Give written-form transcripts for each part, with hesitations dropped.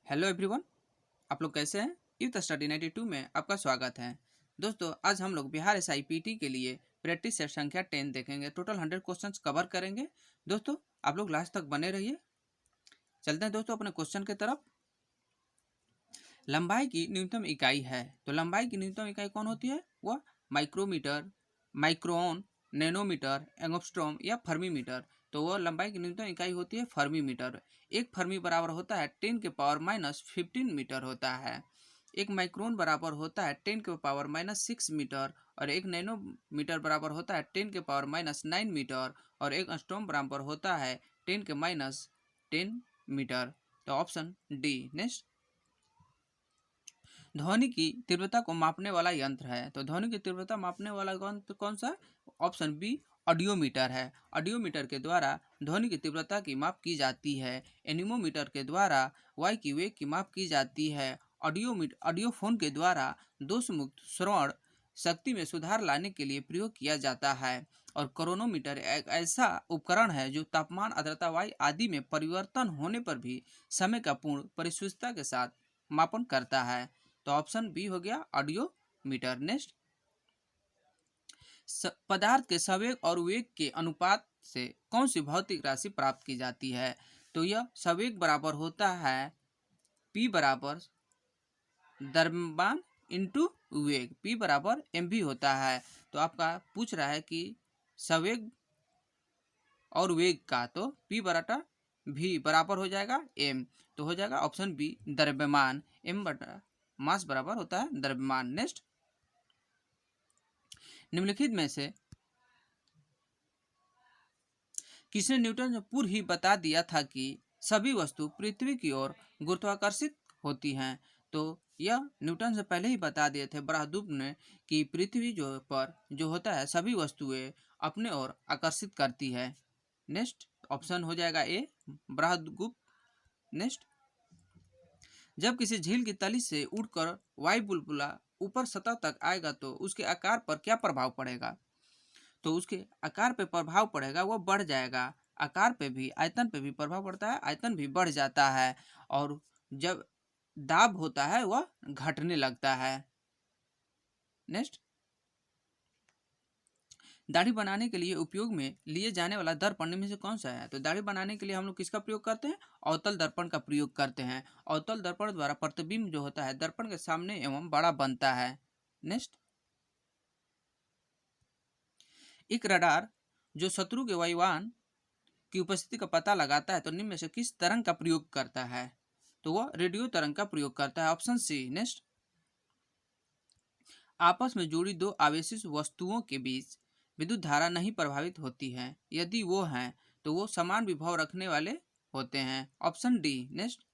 Hello everyone. आप लोग कैसे हैं? यूथ स्टडी 92 में आपका स्वागत है। दोस्तों, आज हम लोग बिहार SIPT के लिए प्रैक्टिस सेट संख्या 10 देखेंगे। टोटल 100 क्वेश्चंस कवर करेंगे। दोस्तों, आप लोग लास्ट तक बने रहिए। चलते हैं दोस्तों अपने क्वेश्चन की तरफ। लंबाई की न्यूनतम इकाई है, तो लंबाई की न्यूनतम इकाई कौन होती है? वह माइक्रोमीटर, माइक्रोन, नैनोमीटर, एंगस्ट्रॉम या फर्मीमीटर। तो वह लंबाई की न्यूनतम इकाई होती है फर्मीमीटर। एक फर्मी बराबर होता है 10⁻⁻15 मीटर होता है। एक माइक्रोन बराबर होता है 10⁻⁻6 मीटर और एक नैनोमीटर बराबर होता है 10⁻⁻9 मीटर और एक एंगस्ट्रॉम बराबर होता है 10⁻10 मीटर। तो ऑप्शन डी नेक्स्ट। ध्वनि की तीव्रता को मापने वाला यंत्र है, तो ध्वनि की तीव्रता मापने वाला यंत्र कौन सा? ऑप्शन बी ऑडियोमीटर है। ऑडियोमीटर के द्वारा ध्वनि की तीव्रता की माप की जाती है। एनीमोमीटर के द्वारा वायु की वेग की माप की जाती है। ऑडियोफोन के द्वारा दोष मुक्त श्रवण शक्ति में सुधार लाने के लिए प्रयोग किया जाता है। और क्रोनोमीटर एक ऐसा उपकरण है जो तापमान, आर्द्रता, वायु आदि में परिवर्तन होने पर भी समय का पूर्ण परिशुद्धता के साथ मापन करता है। तो ऑप्शन बी हो गया ऑडियो मीटर। नेक्स्ट, पदार्थ के संवेग और वेग के अनुपात से कौन सी भौतिक राशि प्राप्त की जाती है? तो यह संवेग बराबर होता है P बराबर द्रव्यमान इंटू वेग। P बराबर mv होता है। तो आपका पूछ रहा है कि संवेग और वेग का, तो P बराबर v बराबर हो जाएगा m। तो हो जाएगा ऑप्शन बी द्रव्यमान। m बटा मास बराबर होता है द्रव्यमान। नेक्स्ट, निम्नलिखित में से किसने न्यूटन ने पूर्व ही बता दिया था कि सभी वस्तु पृथ्वी की ओर गुरुत्वाकर्षित होती हैं? तो यह न्यूटन से पहले ही बता दिए थे ब्रह्मगुप्त ने कि पृथ्वी जो होता है सभी वस्तुएं अपने ओर आकर्षित करती है। नेक्स्ट, ऑप्शन हो जाएगा ए ब्रह्मगुप्त। नेक्स्ट, जब किसी झील की तली से उड़कर वायु बुलबुला ऊपर सतह तक आएगा तो उसके आकार पर क्या प्रभाव पड़ेगा? तो उसके आकार पे प्रभाव पड़ेगा, वह बढ़ जाएगा। आकार पे भी, आयतन पे भी प्रभाव पड़ता है, आयतन भी बढ़ जाता है। और जब दाब होता है वह घटने लगता है। नेक्स्ट, दाढ़ी बनाने के लिए उपयोग में लिए जाने वाला दर्पण में से कौन सा है? तो दाढ़ी बनाने के लिए हम लोग किसका प्रयोग करते हैं? अवतल दर्पण का प्रयोग करते हैं। अवतल दर्पण द्वारा प्रतिबिंब जो होता है दर्पण के सामने एवं बड़ा बनता है। नेक्स्ट, एक रडार जो शत्रु के वायुयान की उपस्थिति का पता लगाता है, तो निम्न में से किस तरंग का प्रयोग करता है? तो वह रेडियो तरंग का प्रयोग करता है। Option C. नेक्स्ट, आपस में जुड़ी दो आवेशित वस्तुओं के बीच विद्युत धारा नहीं प्रभावित होती है। यदि वो हैं तो वो समान विभव रखने वाले होते हैं। Option D. नेक्स्ट,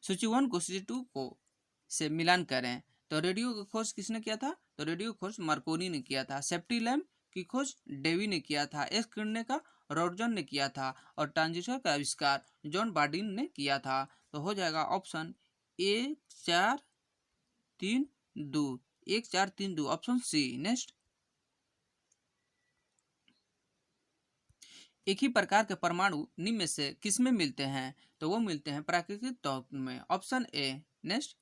सूची 1 को सूची 2 को से मिलान करें। तो रेडियो की खोज किसने किया था? तो रेडियो खोज मार्कोनी ने किया था। सेफ्टी लैम्प की खोज डेवी ने किया था। एक्स किरणें का रॉर्जन ने किया था। और ट्रांजिस्टर का आविष्कार जॉन बार्डिन ने किया था। तो हो जाएगा ऑप्शन 1432 1432 ऑप्शन सी। नेक्स्ट, एक ही प्रकार के परमाणु निम्न में से किसमें मिलते हैं? तो वो मिलते हैं प्राकृतिक तौर में। Option A. नेक्स्ट,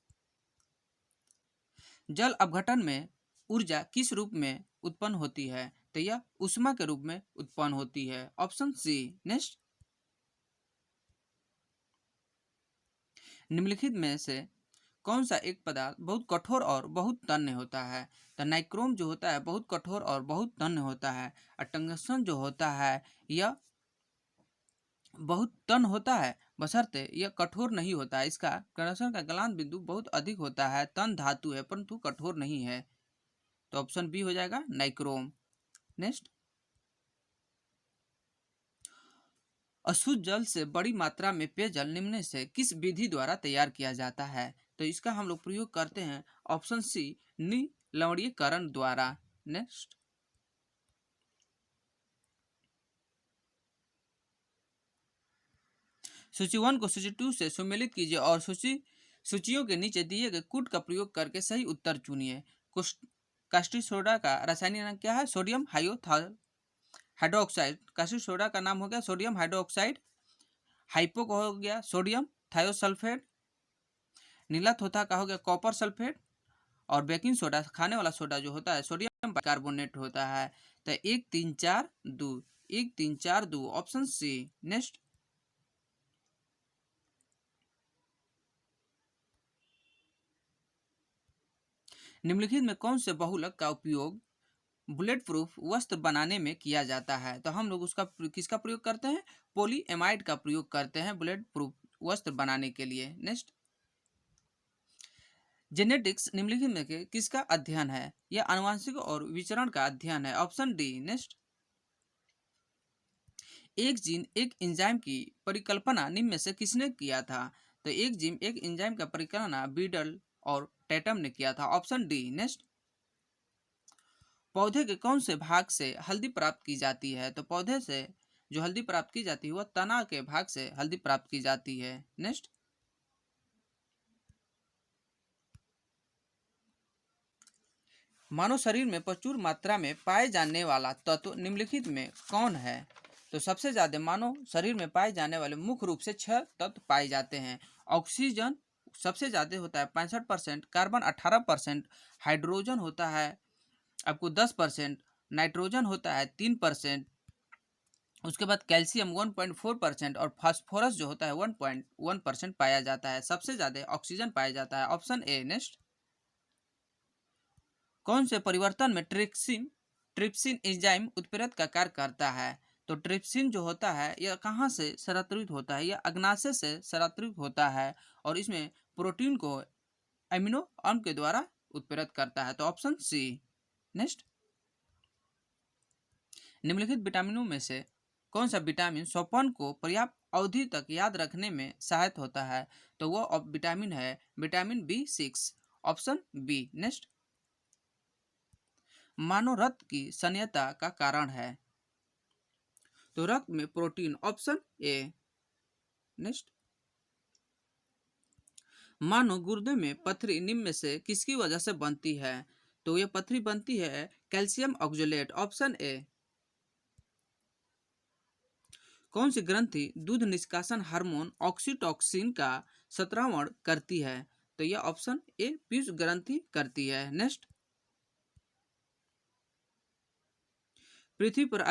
जल अपघटन में ऊर्जा किस रूप में उत्पन्न होती है? तो यह ऊष्मा के रूप में उत्पन्न होती है। Option C. नेक्स्ट, निम्नलिखित में से कौन सा एक पदार्थ बहुत कठोर और बहुत तन्य होता है? तो नाइक्रोम जो होता है बहुत कठोर और बहुत तन्य होता है। और टंगस्टन जो होता है यह बहुत तन होता है, बशर्ते यह कठोर नहीं होता है। इसका टंगस्टन का गलनांक बिंदु बहुत अधिक होता है। तन धातु है परंतु कठोर नहीं है। तो ऑप्शन बी हो जाएगा नाइक्रोम। नेक्स्ट, अशुद्ध जल से बड़ी मात्रा में पेयजल निम्न से किस विधि द्वारा तैयार किया जाता है? तो इसका हम लोग प्रयोग करते हैं ऑप्शन सी निलवणीकरण द्वारा। नेक्स्ट, सूची 1 को सूची 2 से सम्मिलित कीजिए और सूचियों के नीचे दिए गए कूट का प्रयोग करके सही उत्तर चुनिए। कास्टिक सोडा का रासायनिक नाम क्या है? सोडियम हाइड्रोक्साइड, कास्टिक सोडा का नाम हो गया सोडियम हाइड्रोक्साइड। हाइपो का हो गया सोडियम थायोसल्फेट। नीला थोथा का हो गया कॉपर सल्फेट। और बेकिंग सोडा, खाने वाला सोडा जो होता है सोडियम कार्बोनेट होता है। तो 1 3 4 2, 1 3 4 2 ऑप्शन सी। नेक्स्ट, निम्नलिखित में कौन से बहुलक का उपयोग बुलेट प्रूफ वस्त्र बनाने में किया जाता है? तो हम लोग उसका किसका प्रयोग करते हैं? पॉलीएमाइड का प्रयोग करते हैं बुलेट प्रूफ वस्त्र बनाने के लिए। नेक्स्ट, जेनेटिक्स निम्नलिखित में के किसका अध्ययन है? यह आनुवंशिक और विचरण का अध्ययन है। Option D. नेक्स्ट, एक जीन एक एंजाइम की परिकल्पना निम्न में से किसने किया था? तो एक जीन एक एंजाइम का परिकल्पना बीडल और टैटम ने किया था। Option D. नेक्स्ट, पौधे के कौन से भाग से हल्दी प्राप्त की जाती है? तो पौधे से जो हल्दी प्राप्त की जाती है वह तना के भाग से हल्दी प्राप्त की जाती है। नेक्स्ट, मानव शरीर में प्रचुर मात्रा में पाए जाने वाला तत्व निम्नलिखित में कौन है? तो सबसे ज्यादा मानव शरीर में पाए जाने वाले मुख्य रूप से 6 तत्व पाए जाते हैं। ऑक्सीजन सबसे ज्यादा होता है 65%, कार्बन 18%, हाइड्रोजन होता है आपको 10%, नाइट्रोजन होता है 3%, उसके बाद कैल्शियम 1.4% और फास्फोरस जो होता है 1.1% पाया जाता है। सबसे ज्यादा ऑक्सीजन पाया जाता है। Option A. नेक्स्ट, कौन से परिवर्तन में ट्रिप्सिन ट्रिप्सिन एंजाइम उत्प्रेरक का कार्य करता है? तो ट्रिप्सिन जो होता है यह कहाँ से शरात्रित होता है? यह अग्नाशय से शरात्रित होता है और इसमें प्रोटीन को अमीनो अम्ल के द्वारा उत्प्रेरक करता है। तो ऑप्शन सी। नेक्स्ट, निम्नलिखित विटामिनों में से कौन सा विटामिन स्वपन को पर्याप्त अवधि तक याद रखने में सहायक होता है? तो वह विटामिन है vitamin B6। Option B. Next, मानव रक्त की संयता का कारण है? तो रक्त में प्रोटीन। Option A. नेक्स्ट, मानव गुर्दे में पथरी निम्न में से किसकी वजह से बनती है? तो यह पथरी बनती है कैल्शियम ऑक्जेलेट। Option A. कौन सी ग्रंथि दूध निष्कासन हार्मोन ऑक्सीटोसिन का स्रावण करती है? तो यह ऑप्शन ए पीयूष ग्रंथि करती है। नेक्स्ट, पृथ्वी पर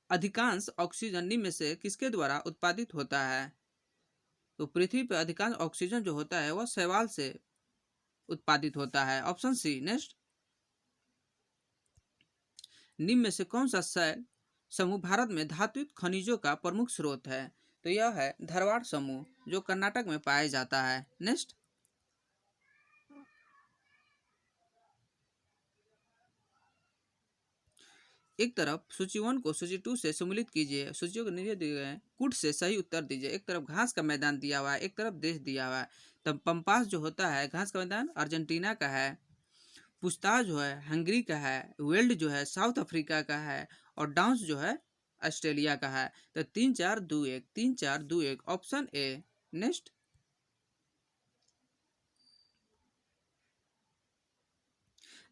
अधिकांश ऑक्सीजन निम्न में से किसके द्वारा उत्पादित होता है? तो पृथ्वी पर अधिकांश ऑक्सीजन जो होता है वह शैवाल से उत्पादित होता है। Option C. नेक्स्ट, निम्न में से कौन सा शैल समूह भारत में धात्विक खनिजों का प्रमुख स्रोत है? तो यह है धारवाड़ समूह जो कर्नाटक में पाया जाता है। नेक्स्ट, एक तरफ सूची 1 को सूची 2 से सम्मिलित कीजिए। सूचियों के नीचे दिए गए कुट से सही उत्तर दीजिए। एक तरफ घास का मैदान दिया हुआ है, एक तरफ देश दिया हुआ है। तब पंपास जो होता है घास का मैदान अर्जेंटीना का है। पुस्ता जो है हंगरी का है। वेल्ड जो है साउथ अफ्रीका का है। और डाउन्स जो है ऑस्ट्रेलिया का है। तो 3 4 2 1, 3 4 2 1 ऑप्शन ए। नेक्स्ट,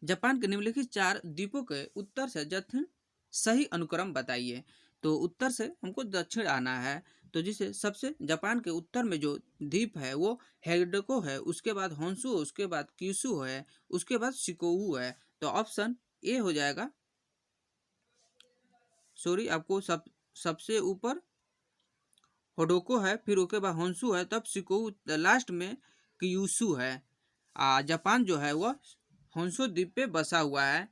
जापान के निम्नलिखित 4 द्वीपों के उत्तर से दक्षिण सही अनुक्रम बताइए। तो उत्तर से हमको दक्षिण आना है। तो जिसे सबसे जापान के उत्तर में जो द्वीप है वो हेगडको है, उसके बाद होन्सु, उसके बाद क्यूशु है, उसके बाद शिकोऊ है। तो ऑप्शन ए हो जाएगा। सॉरी, आपको सबसे ऊपर होडोको है, फिर उसके बाद होन्सु है, तब शिकोऊ, लास्ट में क्यूशु है। जापान जो है वह होन्सो द्वीप पे बसा हुआ है।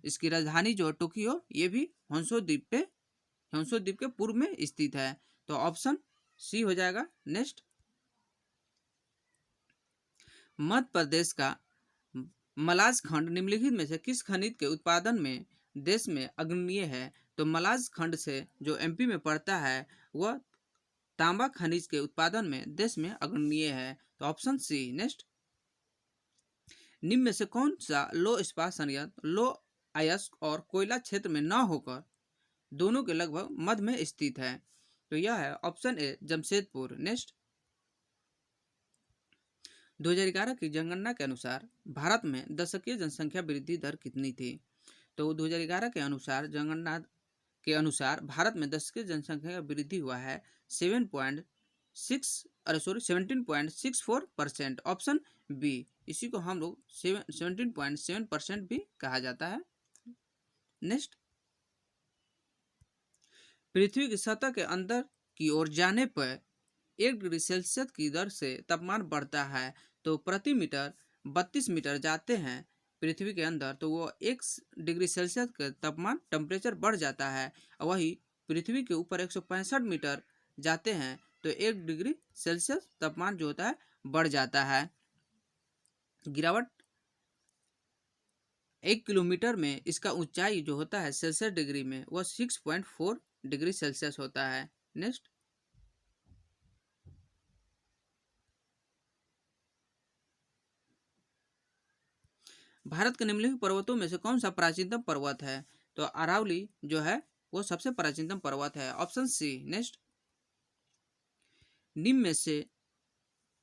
इसकी राजधानी जो है टोक्यो, ये भी होन्सो द्वीप के पूर्व में स्थित है। तो ऑप्शन सी हो जाएगा। नेक्स्ट, मध्य प्रदेश का मलाज खंड निम्नलिखित में से किस खनिज के उत्पादन में देश में अग्रणीय है? तो मलाज खंड से जो एमपी में पड़ता है वह तांबा खनिज के उत्पादन में देश में अग्रणीय है। तो ऑप्शन सी। नेक्स्ट, निम्न में से कौन सा लो इस्पात संयंत्र लो अयस्क और कोयला क्षेत्र में न होकर दोनों के लगभग मध्य में स्थित है? तो यह है ऑप्शन ए जमशेदपुर। नेक्स्ट, 2011 की जनगणना के अनुसार भारत में दशकीय जनसंख्या वृद्धि दर कितनी थी? तो 2011 के अनुसार जनगणना के अनुसार भारत में 10 की जनसंख्या का वृद्धि हुआ है 17.64%। ऑप्शन बी, इसी को हम लोग 17.7% भी कहा जाता है। नेक्स्ट, पृथ्वी की सतह के अंदर की ओर जाने पर 1 डिग्री सेल्सियस की दर से तापमान बढ़ता है। तो प्रति मीटर 32 मीटर जाते हैं पृथ्वी के अंदर, तो वो 1 डिग्री सेल्सियस का तापमान टेम्परेचर बढ़ जाता है। और वही पृथ्वी के ऊपर 165 मीटर जाते हैं तो 1 डिग्री सेल्सियस तापमान जो होता है बढ़ जाता है। गिरावट 1 किलोमीटर में इसका ऊंचाई जो होता है सेल्सियस डिग्री में वह 6.4 डिग्री सेल्सियस होता है। नेक्स्ट, भारत के निम्नलिखित पर्वतों में से कौन सा प्राचीनतम पर्वत है? तो अरावली जो है वो सबसे प्राचीनतम पर्वत है। Option C. नेक्स्ट, निम्न में से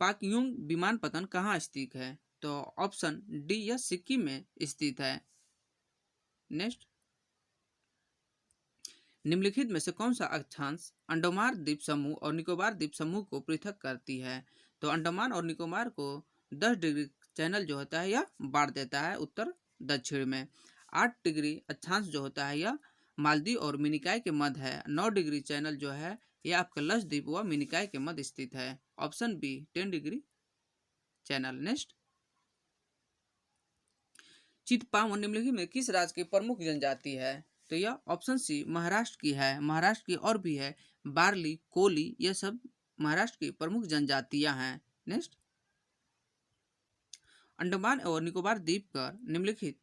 पाकयोंग विमानपत्तन कहाँ स्थित है? तो ऑप्शन डी, यह सिक्किम में स्थित है। नेक्स्ट, निम्नलिखित में से कौन सा अक्षांश अंडमान द्वीप समूह और निकोबार द्वीप समूह को पृथक करती है? तो अंडमान और निकोबार को 10 डिग्री चैनल जो होता है यह बांट देता है उत्तर दक्षिण में। 8 डिग्री अक्षांश जो होता है यह मालदीव और मिनिकॉय के मध्य है। 9 डिग्री चैनल जो है यह आपका लक्षद्वीप व मिनिकॉय के मध्य स्थित है। Option B, 10 degree channel. Next, Chitpavan निम्नलिखित में किस राज्य की प्रमुख जनजाति है? तो यह ऑप्शन सी महाराष्ट्र की है। महाराष्ट्र की और भी है, बार्ली, कोली, यह सब महाराष्ट्र की प्रमुख जनजातियां हैं। नेक्स्ट, अंडमान और निकोबार द्वीप पर निम्नलिखित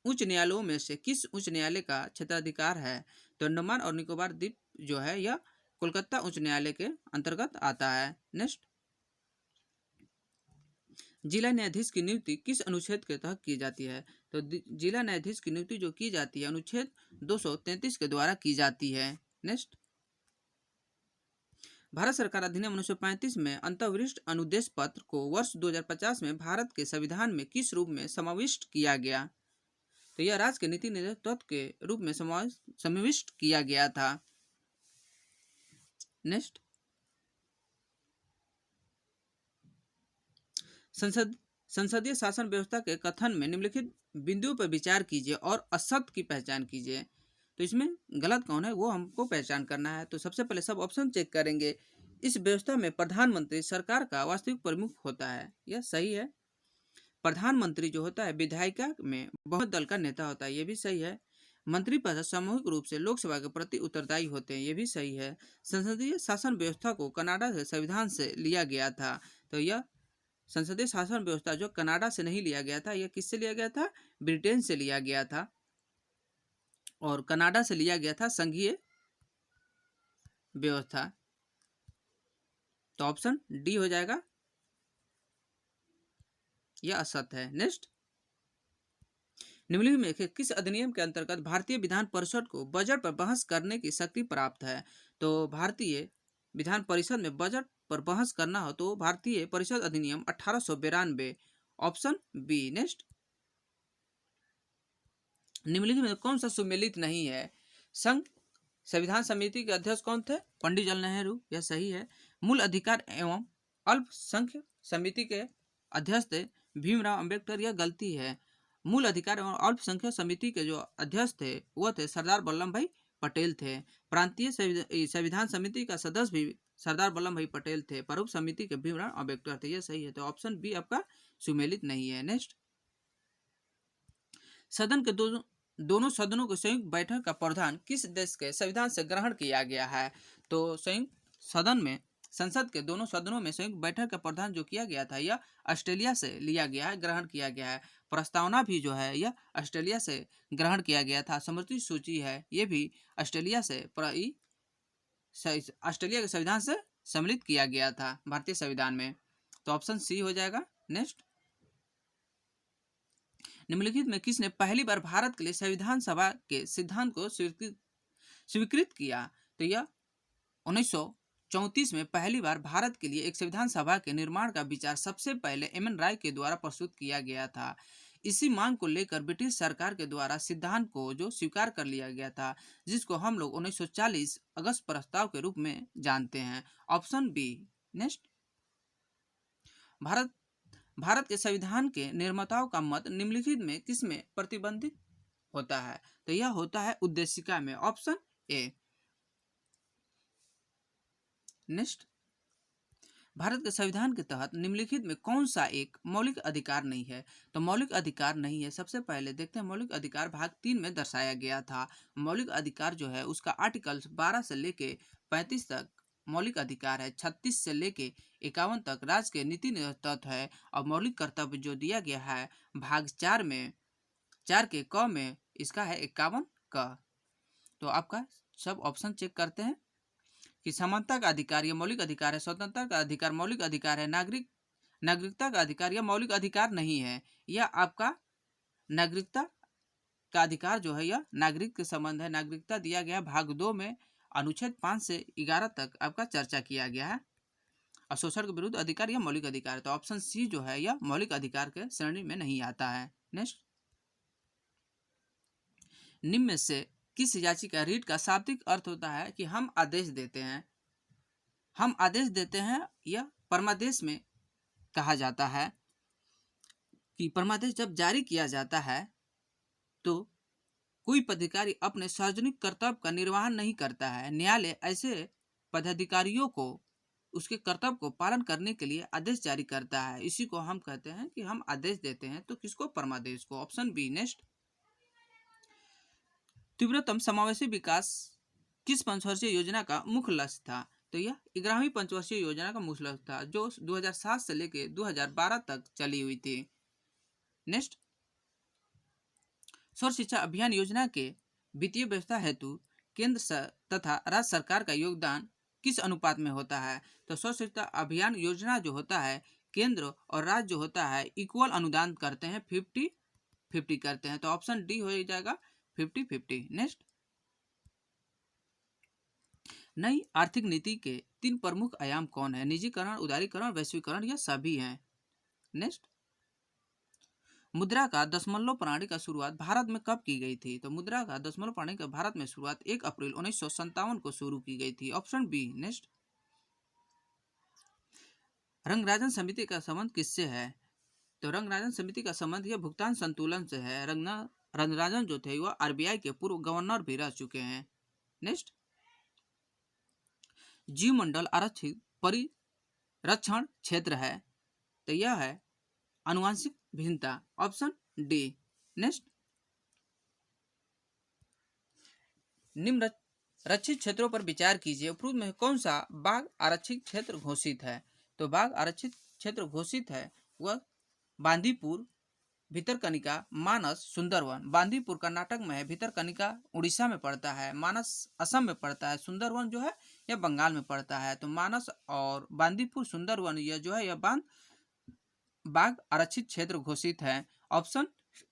उच्च न्यायालयों में से किस उच्च न्यायालय का क्षेत्राधिकार है? तो अंडमान और निकोबार द्वीप जो है यह कोलकाता उच्च न्यायालय के अंतर्गत आता है। नेक्स्ट, जिला न्यायाधीश की नियुक्ति किस अनुच्छेद के तहत की जाती है? तो जिला न्यायाधीश की नियुक्ति जो की जाती है अनुच्छेद 233 के द्वारा की जाती है। नेक्स्ट, भारत सरकार अधिनियम 1935 में अंतर्वरिष्ठ अनुदेश पत्र को वर्ष 2050 में भारत के संविधान में किस रूप में समाविष्ट किया गया? तो यह राज्य के नीति निर्देशक तत्व के रूप में समाविष्ट किया गया था। नेक्स्ट, संसदीय शासन व्यवस्था के कथन में निम्नलिखित बिंदुओं पर विचार कीजिए और असत्य की पहचान कीजिए। तो इसमें गलत कौन है वो हमको पहचान करना है। तो सबसे पहले सब ऑप्शन चेक करेंगे। इस व्यवस्था में प्रधानमंत्री सरकार का वास्तविक प्रमुख होता है, यह सही है। प्रधानमंत्री जो होता है विधायिका में बहुत दल का नेता होता है, ये भी सही है। मंत्री पद सामूहिक रूप से लोकसभा के प्रति उत्तरदायी होते हैं, ये भी सही है। संसदीय शासन व्यवस्था को कनाडा के संविधान से लिया गया था। तो यह संसदीय शासन व्यवस्था जो कनाडा से नहीं लिया गया था, यह किससे लिया गया था? ब्रिटेन से लिया गया था। और कनाडा से लिया गया था संघीय व्यवस्था। तो ऑप्शन डी हो जाएगा, यह असत्य है। नेक्स्ट, निम्नलिखित में किस अधिनियम के अंतर्गत भारतीय विधान परिषद को बजट पर बहस करने की शक्ति प्राप्त है? तो भारतीय विधान परिषद में बजट पर बहस करना हो तो भारतीय परिषद अधिनियम 1892। Option B. नेक्स्ट, निम्नलिखित में कौन सा सुमेलित नहीं है? संघ संविधान समिति के अध्यक्ष कौन थे? पंडित जवाहरलाल नेहरू, यह सही है। मूल अधिकार एवं अल्पसंख्यक समिति के अध्यक्ष थे भीमराव अंबेडकर, यह गलती है। मूल अधिकार एवं अल्पसंख्यक समिति के जो अध्यक्ष थे वह थे सरदार वल्लभ भाई पटेल थे। प्रांतीय संविधान समिति का सदस्य भी सरदार वल्लभ भाई पटेल थे। प्रमुख समिति के भीमराव अंबेडकर थे, यह सही है। तो ऑप्शन बी आपका सुमेलित नहीं है। नेक्स्ट, सदन के दोनों सदनों की संयुक्त बैठक का प्रावधान किस देश के संविधान से ग्रहण किया गया है? तो संयुक्त सदन में संसद के दोनों सदनों में संयुक्त बैठक का प्रावधान जो किया गया था यह ऑस्ट्रेलिया से लिया गया है, ग्रहण किया गया है। प्रस्तावना भी जो है यह ऑस्ट्रेलिया से ग्रहण किया गया था। समर्थित सूची है ये भी ऑस्ट्रेलिया से ऑस्ट्रेलिया के संविधान से सम्मिलित किया गया था भारतीय संविधान में। तो ऑप्शन सी हो जाएगा। नेक्स्ट, निम्नलिखित में किसने पहली बार भारत के लिए संविधान सभा के सिद्धांत को स्वीकृत किया? तो यह 1934 में पहली बार भारत के लिए एक संविधान सभा के निर्माण का विचार सबसे पहले एम एन राय के द्वारा प्रस्तुत किया गया था। इसी मांग को लेकर ब्रिटिश सरकार के द्वारा सिद्धांत को जो स्वीकार कर लिया गया था, जिसको हम लोग 1940 अगस्त प्रस्ताव के रूप में जानते हैं। Option B. Next, Bharat Bharat के संविधान के निर्माताओं का मत निम्नलिखित में किसमें प्रतिबंधित होता है? तो यह होता है उद्देशिका में। Option A. नेक्स्ट, भारत के संविधान के तहत निम्नलिखित में कौन सा एक मौलिक अधिकार नहीं है? तो मौलिक अधिकार नहीं है, सबसे पहले देखते हैं मौलिक अधिकार भाग 3 में दर्शाया गया था। मौलिक अधिकार जो है उसका आर्टिकल 12 से लेके 35 तक मौलिक अधिकार है, 36 से लेके 51 तक राज्य के नीति तत्व है, और मौलिक कर्तव्य जो दिया गया है भाग 4 में 4 के क में इसका है 51 क। तो आपका सब ऑप्शन चेक करते हैं कि समानता का अधिकार यह मौलिक अधिकार है, स्वतंत्रता का अधिकार मौलिक अधिकार है, नागरिकता का अधिकार यह मौलिक अधिकार नहीं है, यह आपका नागरिकता का अधिकार जो है यह नागरिक के संबंध है। नागरिकता दिया गया भाग 2 में अनुच्छेद 5 से 11 तक आपका चर्चा किया गया है। और शोषण के विरुद्ध अधिकार यह मौलिक अधिकार है, तो ऑप्शन सी जो है यह मौलिक अधिकार के श्रेणी में नहीं आता है। नेक्स्ट, निम्न में से किस याचिका रीट का शाब्दिक अर्थ होता है कि हम आदेश देते हैं? हम आदेश देते हैं यह परमादेश में कहा जाता है कि परमादेश जब जारी किया जाता है तो कोई पदाधिकारी अपने सार्वजनिक कर्तव्य का निर्वहन नहीं करता है, न्यायालय ऐसे पदाधिकारियों को उसके कर्तव्य को पालन करने के लिए आदेश जारी करता है। इसी को हम कहते हैं कि हम आदेश देते हैं। तो किसको? परमादेश को। Option B. नेक्स्ट, तीव्रतम समावेशी विकास किस पंचवर्षीय योजना का मुख्य लक्ष्य था? तो यह 11वीं पंचवर्षीय योजना का मुख्य लक्ष्य था, जो 2007 से लेकर 2012 तक चली हुई थी। नेक्स्ट, सर्व शिक्षा अभियान योजना के वित्तीय व्यवस्था हेतु केंद्र तथा राज्य सरकार का योगदान किस अनुपात में होता है? तो सर्व शिक्षा अभियान योजना जो होता है केंद्र और राज्य जो होता है इक्वल अनुदान करते हैं, 50-50 करते हैं। तो ऑप्शन डी हो जाएगा 50-50। नेक्स्ट, नई आर्थिक नीति के 3 प्रमुख आयाम कौन है? निजीकरण, उदारीकरण, वैश्वीकरण या सभी हैं? नेक्स्ट, मुद्रा का दशमलव प्रणाली का शुरुआत भारत में कब की गई थी? तो मुद्रा का दशमलव प्रणाली का भारत में शुरुआत 1 अप्रैल 1957 को शुरू की गई थी। Option B. नेक्स्ट, रंगराजन समिति का संबंध किससे है? तो रंगराजन समिति का संबंध यह भुगतान संतुलन से है। रंगराजन जो थे वह आरबीआई के पूर्व गवर्नर भी रह चुके हैं। नेक्स्ट, जीवमंडल आरक्षित परिरक्षण क्षेत्र है, तो यह है आनुवंशिक भिन्नता। Option D. नेक्स्ट, निम्न रक्षित क्षेत्रों पर विचार कीजिए, उपरोक्त में कौन सा बाघ आरक्षित क्षेत्र घोषित है? तो बाघ आरक्षित क्षेत्र घोषित है वह बांदीपुर, भितरकनिका, मानस, सुंदरवन। बांदीपुर कर्नाटक में है, भितरकनिका उड़ीसा में पड़ता है, मानस असम में पड़ता है, सुंदरवन जो है यह बंगाल में पड़ता है। तो मानस और बांदीपुर, सुंदरवन यह जो है यह बाघ आरक्षित क्षेत्र घोषित है। Option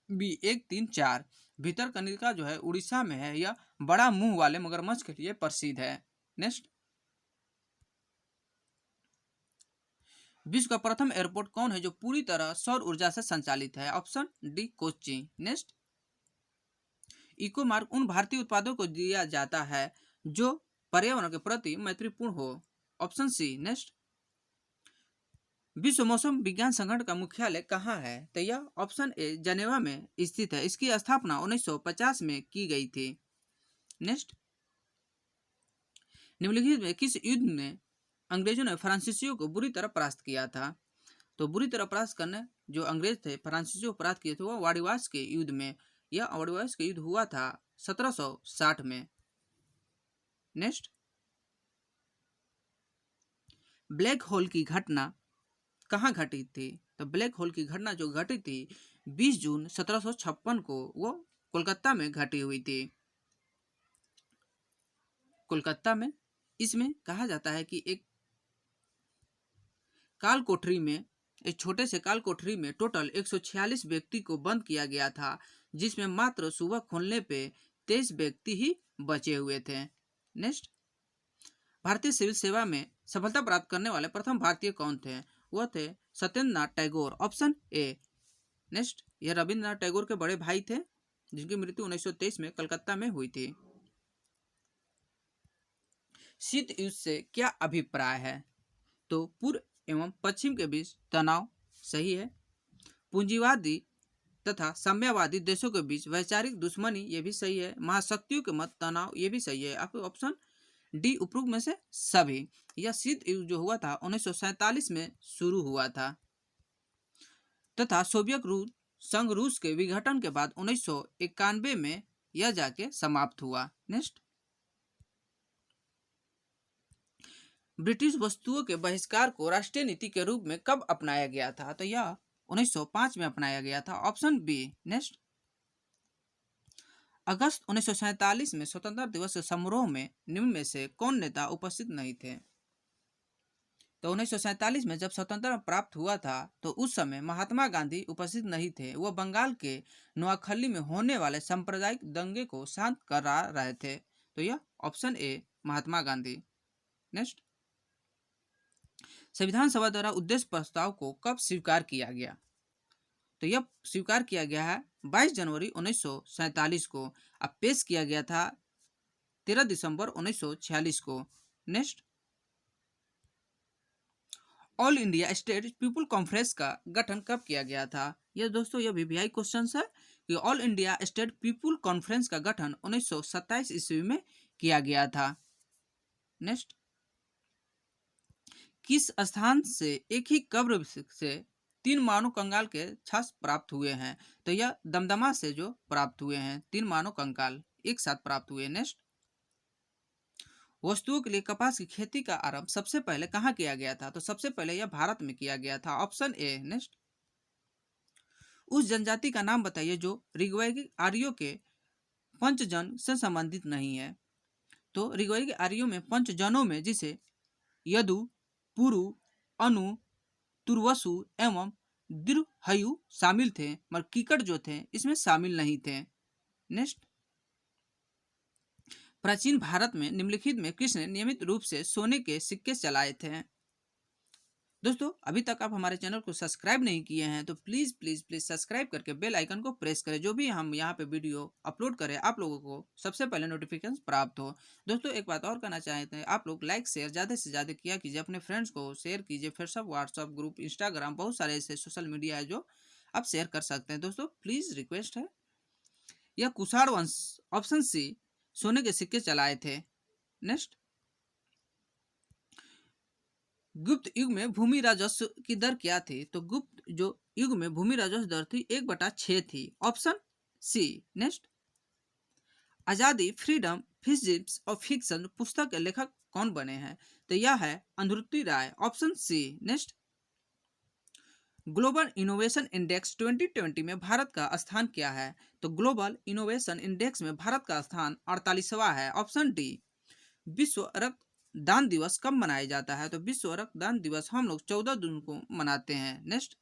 B 1, 3, 4। भितरकनिका जो है उड़ीसा में है, यह बड़ा मुंह वाले मगरमच्छ के लिए प्रसिद्ध है। नेक्स्ट, विश्व का प्रथम एयरपोर्ट कौन है जो पूरी तरह सौर ऊर्जा से संचालित है? Option D Kochi. Next, eco mark उन भारतीय उत्पादों को दिया जाता है जो पर्यावरण के प्रति मैत्रीपूर्ण हो। Option C. नेक्स्ट, विश्व मौसम विज्ञान संगठन का मुख्यालय कहाँ है? तो यह ऑप्शन ए जनेवा में स्थित है। इसकी स्थापना 1950 में की गई थी। नेक्स्ट, निम्नलिखित में किस युद्ध में अंग्रेजों ने फ्रांसीसियों को बुरी तरह परास्त किया था? तो बुरी तरह परास्त करने जो अंग्रेज थे फ्रांसीसियों को परास्त किए थे वो वाडिवाश के युद्ध में। यह वाडिवाश के युद्ध हुआ था 1760 में। नेक्स्ट, ब्लैक होल की घटना कहाँ घटी थी? तो ब्लैक होल की घटना जो घटी थी 20 जून 1756 को वो कोलकाता में घटी हुई थी। कोलकाता में इसमें कहा जाता है कि एक काल कोठरी में, एक छोटे से काल कोठरी में टोटल 146 व्यक्ति को बंद किया गया था, जिसमें मात्र सुबह खोलने पे 23 व्यक्ति ही बचे हुए थे। नेक्स्ट, भारतीय सिविल सेवा में सफलता प्राप्त करने वाले प्रथम भारतीय कौन थे? वह थे Satyendranath Tagore. Option A. Next, यह रविंद्रनाथ टैगोर के बड़े भाई थे जिनकी मृत्यु 1923 में कलकत्ता में हुई थी। शीत युद्ध से क्या अभिप्राय है? तो पूर्व एवं पश्चिम के बीच तनाव सही है। पूंजीवादी तथा साम्यवादी देशों के बीच वैचारिक दुश्मनी ये भी सही है। महाशक्तियों के मत तनाव ये भी सही है। आपको ऑप्शन डी उपरोक्त में से सभी। यह शीत युद्ध जो हुआ था 1947 में शुरू हुआ था तथा सोवियत संघ रूस के विघटन के बाद 1991 में यह जाके समाप्त हुआ। नेक्स्ट, ब्रिटिश वस्तुओं के बहिष्कार को राष्ट्रीय नीति के रूप में कब अपनाया गया था? तो यह 1905 में अपनाया गया था। Option B. नेक्स्ट, अगस्त 1947 में स्वतंत्रता दिवस समारोह में निम्न में से कौन नेता उपस्थित नहीं थे? तो 1947 में जब स्वतंत्रता प्राप्त हुआ था तो उस समय महात्मा गांधी उपस्थित नहीं थे। वह बंगाल के नोआखली में होने वाले सांप्रदायिक दंगे को शांत करा रहे थे। तो यह option A Mahatma Gandhi. Next, संविधान सभा द्वारा उद्देश्य प्रस्ताव को कब स्वीकार किया गया? तो यह स्वीकार किया गया है 22 जनवरी 1947 को। अब पेश किया गया था 13 दिसंबर 1946 को। Next, all India state people conference का गठन कब किया गया था? यह दोस्तों यह वीवीआई क्वेश्चन है कि all India state people conference का गठन 1927 ईस्वी में किया गया था। नेक्स्ट, किस स्थान से एक ही कब्र से 3 मानव कंकाल के छाछ प्राप्त हुए हैं? तो यह दमदमा से जो प्राप्त हुए हैं 3 मानव कंकाल एक साथ प्राप्त हुए। नेक्स्ट, वस्तुओं के लिए कपास की खेती का आरंभ सबसे पहले कहाँ किया गया था? तो सबसे पहले यह भारत में किया गया था। Option A. नेक्स्ट, उस जनजाति का नाम बताइए जो ऋग्वैदिक आर्यों के पंचजन से संबंधित नहीं है। तो ऋग्वैदिक आर्यों में पंचजनों में जिसे यदु, पुरु, अनु, तुर्वसु एवं दिरहयु शामिल थे, मगर कीकट जो थे इसमें शामिल नहीं थे। नेक्स्ट, प्राचीन भारत में निम्नलिखित में किसने नियमित रूप से सोने के सिक्के चलाए थे? दोस्तों, अभी तक आप हमारे चैनल को सब्सक्राइब नहीं किए हैं तो प्लीज़ प्लीज़ प्लीज़ सब्सक्राइब करके बेल आइकन को प्रेस करें। जो भी हम यहाँ पे वीडियो अपलोड करें आप लोगों को सबसे पहले नोटिफिकेशन प्राप्त हो। दोस्तों, एक बात और कहना चाहते हैं, आप लोग लाइक शेयर ज़्यादा से ज़्यादा किया कीजिए, अपने फ्रेंड्स को शेयर कीजिए। फेसबुक, व्हाट्सअप ग्रुप, इंस्टाग्राम, बहुत सारे ऐसे सोशल मीडिया है जो आप शेयर कर सकते हैं। दोस्तों, प्लीज़ रिक्वेस्ट है। यह कुषाण वंश ऑप्शन सी सोने के सिक्के चलाए थे। नेक्स्ट, गुप्त युग में भूमि राजस्व की दर क्या थी? तो गुप्त जो युग में भूमि राजस्व दर थी 1/6 थी। Option C. Next, Azadi, freedom, physics और फिक्शन पुस्तक के लेखक कौन बने हैं? तो यह है Arundhati Roy. Option C. Next, global innovation index 2020 में भारत का स्थान क्या है? तो ग्लोबल इनोवेशन इंडेक्स में भारत का स्थान 48वां है। Option D. विश्व रक्तदान दिवस कब मनाया जाता है? तो विश्व रक्तदान दिवस हम लोग 14 जून को मनाते हैं। नेक्स्ट,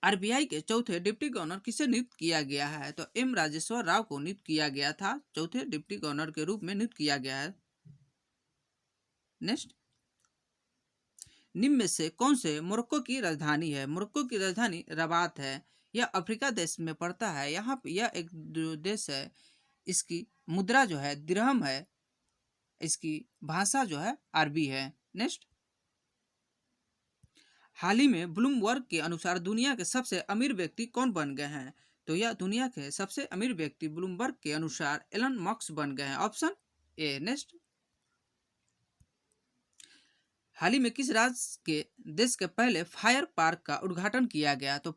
आरबीआई के चौथे डिप्टी गवर्नर किसे नियुक्त किया गया है? तो एम राजेश्वर राव को नियुक्त किया गया था। चौथे डिप्टी गवर्नर के रूप में नियुक्त किया गया है। नेक्स्ट, निम्न में से कौन से मोरक्को की राजधानी है? मोरक्को की राजधानी रबात है। यह अफ्रीका देश में पड़ता है। यहाँ पे यह एक देश है, इसकी मुद्रा जो है दिरहम है, इसकी भाषा जो है अरबी है। नेक्स्ट, हाल ही में ब्लूमबर्ग के अनुसार दुनिया के सबसे अमीर व्यक्ति कौन बन गए हैं? तो यह दुनिया के सबसे अमीर व्यक्ति ब्लूमबर्ग के अनुसार एलन मस्क बन गए हैं। Option A. नेक्स्ट, हाल ही में किस राज्य के देश के पहले फायर पार्क का उद्घाटन किया गया? तो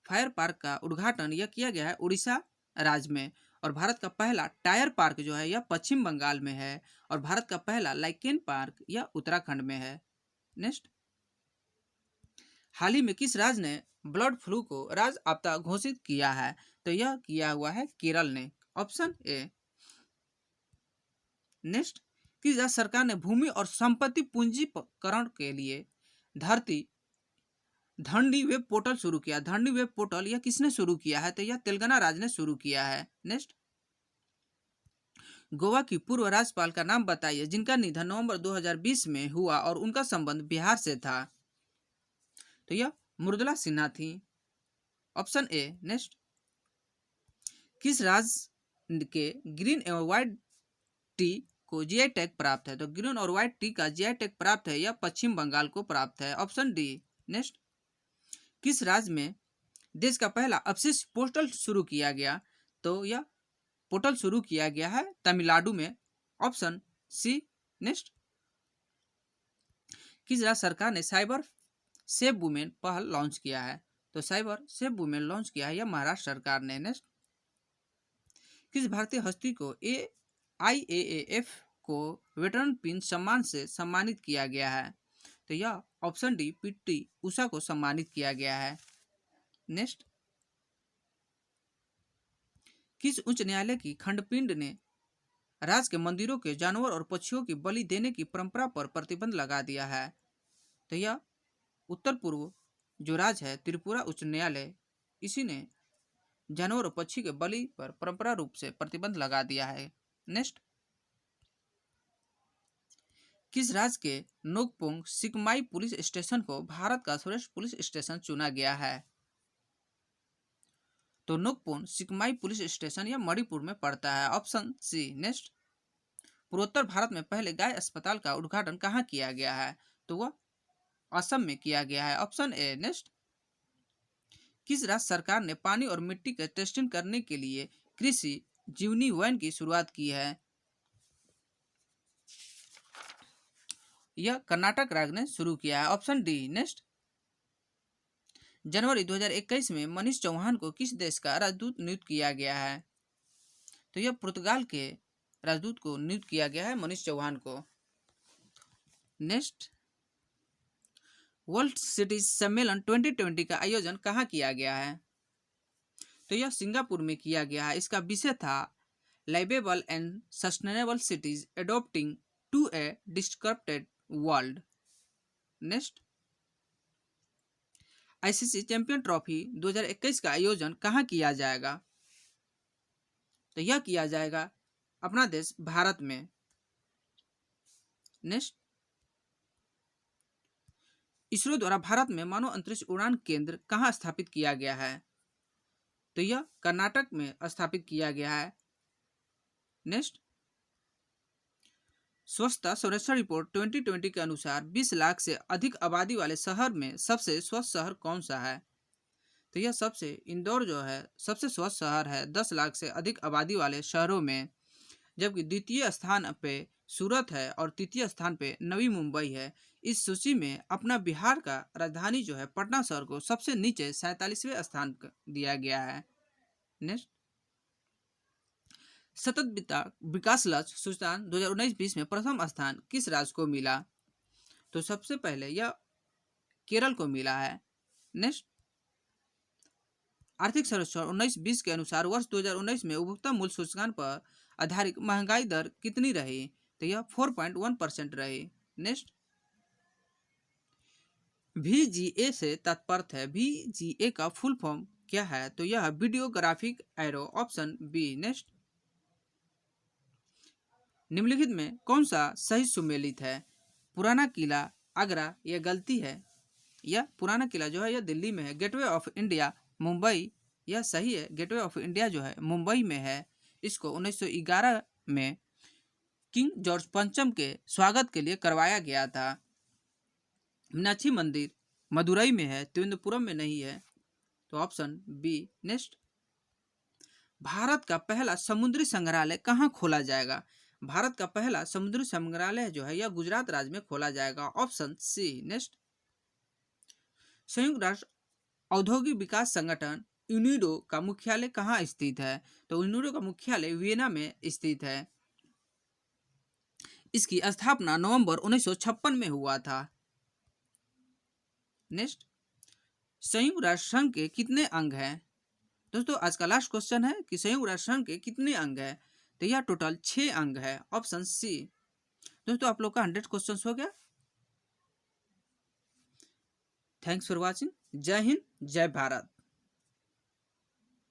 फायर पार्क का उद्घाटन यह किया गया है उड़ीसा राज्य में। और भारत का पहला टायर पार्क जो है यह पश्चिम बंगाल में है। और भारत का पहला लाइकेन पार्क यह उत्तराखंड में है। नेक्स्ट, हाल ही में किस राज्य ने बर्ड फ्लू को राज्य आपदा घोषित किया है? तो यह किया हुआ है केरल ने। Option A. नेक्स्ट, किस राज्य सरकार ने भूमि और संपत्ति पूंजीकरण के लिए धरनी वेब पोर्टल शुरू किया? धरनी वेब पोर्टल यह किसने शुरू किया है? तो यह तेलंगाना राज्य ने शुरू किया है। नेक्स्ट, गोवा की पूर्व राज्यपाल का नाम बताइए जिनका निधन नवंबर 2020 में हुआ और उनका संबंध बिहार से था। तो यह मृदुला सिन्हा थी। ऑप्शन ए नेक्स्ट, किस राज्य के ग्रीन एवं व्हाइट टी को जीआई टैग प्राप्त है? तो ग्रीन और व्हाइट टी का जीआई टैग प्राप्त है, यह पश्चिम बंगाल को प्राप्त है। ऑप्शन डी नेक्स्ट, किस राज्य में देश का पहला अपशिष्ट पोर्टल शुरू किया गया? तो यह पोर्टल शुरू किया गया है तमिलनाडु में। ऑप्शन सी नेक्स्ट, किस राज्य सरकार ने साइबर सेफ वुमेन पहल लॉन्च किया है? तो साइबर सेफ वुमेन लॉन्च किया है यह महाराष्ट्र सरकार ने। नेक्स्ट, किस भारतीय हस्ती को IAAF को वेटरन पिन सम्मान से सम्मानित किया गया है? तो यह ऑप्शन डी PT उषा को सम्मानित किया गया है। नेक्स्ट, किस उच्च न्यायालय की खंडपीठ ने राज्य के मंदिरों के जानवर और पक्षियों की बलि देने की परंपरा पर प्रतिबंध लगा दिया है? तो यह उत्तर पूर्व जो राज्य है त्रिपुरा उच्च न्यायालय, इसी ने जानवर और पक्षी के बलि पर परंपरा रूप से प्रतिबंध लगा दिया है। नेक्स्ट, किस राज्य के नोकपोंग सिकमाई पुलिस स्टेशन को भारत का सर्वश्रेष्ठ पुलिस स्टेशन चुना गया है? तो नोकपोंग सिकमाई पुलिस स्टेशन यह मणिपुर में पड़ता है। ऑप्शन सी नेक्स्ट, पूर्वोत्तर भारत में पहले गाय अस्पताल का उद्घाटन कहाँ किया गया है? तो वह असम में किया गया है। ऑप्शन ए नेक्स्ट, किस राज्य सरकार ने पानी और मिट्टी के टेस्टिंग करने के लिए कृषि जीवनी वैन की शुरुआत की है? यह कर्नाटक राज्य ने शुरू किया है। ऑप्शन डी नेक्स्ट, जनवरी 2021 में मनीष चौहान को किस देश का राजदूत नियुक्त किया गया है? तो यह पुर्तगाल के राजदूत को नियुक्त किया गया है मनीष चौहान को। नेक्स्ट, वर्ल्ड सिटीज सम्मेलन 2020 का आयोजन कहाँ किया गया है? तो यह सिंगापुर में किया गया है। इसका विषय था liveable and sustainable cities adopting to a disrupted world. Next, ICC champion trophy 2021 का आयोजन कहाँ किया जाएगा? तो यह किया जाएगा अपना देश भारत में। नेक्स्ट, इसरो द्वारा भारत में मानव अंतरिक्ष उड़ान केंद्र कहाँ स्थापित किया गया है? तो यह कर्नाटक में स्थापित किया गया है। नेक्स्ट, स्वच्छता सर्वेक्षण रिपोर्ट 2020 के अनुसार 20 लाख से अधिक आबादी वाले शहर में सबसे स्वच्छ शहर कौन सा है? तो यह सबसे इंदौर जो है सबसे स्वच्छ शहर है 10 लाख से अधिक आबादी वाले शहरों में, जबकि द्वितीय स्थान पे सूरत है और तृतीय स्थान पे नवी मुंबई है। इस सूची में अपना बिहार का राजधानी जो है पटना शहर को सबसे नीचे 47वें स्थान दिया गया है। नेक्स्ट, सतत विकास लक्ष्य सूचकांक 2019-20 में प्रथम स्थान किस राज्य को मिला? तो सबसे पहले यह केरल को मिला है। नेक्स्ट, आर्थिक सर्वेक्षण 19-20 के अनुसार वर्ष 2019 में उपभोक्ता मूल्य सूचकांक पर आधारित महंगाई दर कितनी रही? तो यह 4.1% रही। नेक्स्ट, VGA से तात्पर्य है, VGA का फुल फॉर्म क्या है? तो यह video graphic arrow. Option B next, निम्नलिखित में कौन सा सही सुमेलित है? पुराना किला आगरा यह गलती है, यह पुराना किला जो है यह दिल्ली में है। गेटवे ऑफ इंडिया मुंबई यह सही है, गेटवे ऑफ इंडिया जो है मुंबई में है। इसको 1911 में किंग जॉर्ज पंचम के स्वागत के लिए करवाया गया था। मीनाक्षी मंदिर मदुरई में है, त्रिवेंद्रपुरम में नहीं है। तो ऑप्शन बी नेक्स्ट, भारत का पहला समुद्री संग्रहालय कहाँ खोला जाएगा? भारत का पहला समुद्री संग्रहालय जो है यह गुजरात राज्य में खोला जाएगा। ऑप्शन सी नेक्स्ट, संयुक्त राष्ट्र औद्योगिक विकास संगठन यूनिडो का मुख्यालय कहाँ स्थित है? तो यूनिडो का मुख्यालय वियना में स्थित है। इसकी स्थापना नवंबर 1956 में हुआ था। नेक्स्ट, संयुक्त राष्ट्र संघ के कितने अंग हैं? दोस्तों आज का लास्ट क्वेश्चन है कि संयुक्त राष्ट्र संघ के कितने अंग हैं? तो यह टोटल 6 अंग है। Option C. दोस्तों आप लोग का 100 क्वेश्चन हो गया। Thanks for watching. जय हिंद, जय भारत।